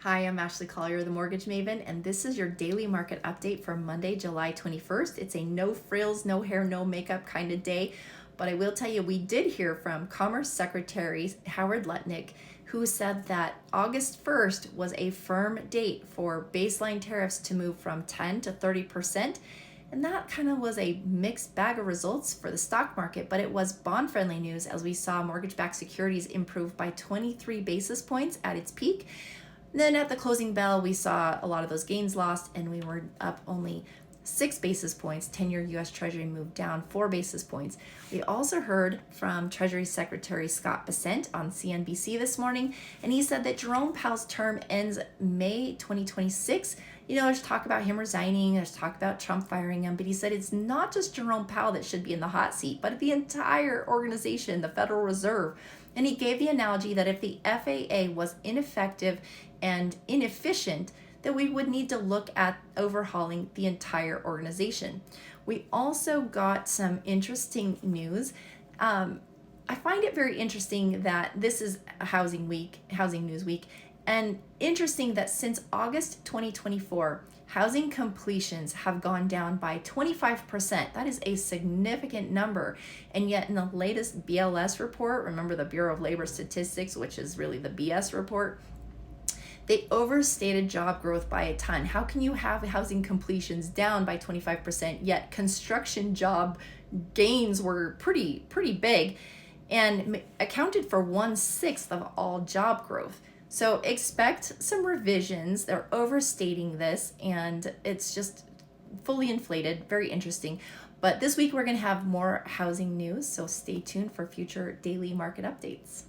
Hi, I'm Ashley Collier, the Mortgage Maven, and this is your daily market update for Monday, July 21st. It's a no frills, no hair, no makeup kind of day, but I will tell you, we did hear from Commerce Secretary Howard Lutnick, who said that August 1st was a firm date for baseline tariffs to move from 10 to 30%. And that kind of was a mixed bag of results for the stock market, but it was bond friendly news as we saw mortgage backed securities improve by 23 basis points at its peak. Then at the closing bell, we saw a lot of those gains lost, and we were up only 6 basis points. 10-year US Treasury moved down 4 basis points. We also heard from Treasury Secretary Scott Bessent on CNBC this morning, and he said that Jerome Powell's term ends May 2026. There's talk about him resigning, there's talk about Trump firing him, but he said it's not just Jerome Powell that should be in the hot seat, but the entire organization, the Federal Reserve. And he gave the analogy that if the FAA was ineffective and inefficient, that we would need to look at overhauling the entire organization. We also got some interesting news. I find it very interesting that this is Housing News Week, and interesting that since August 2024, housing completions have gone down by 25%. That is a significant number. And yet in the latest BLS report, remember the Bureau of Labor Statistics, which is really the BS report, they overstated job growth by a ton. How can you have housing completions down by 25%, yet construction job gains were pretty big and accounted for 1/6 of all job growth? So expect some revisions. They're overstating this, and it's just fully inflated. Very interesting. But this week we're going to have more housing news, so stay tuned for future daily market updates.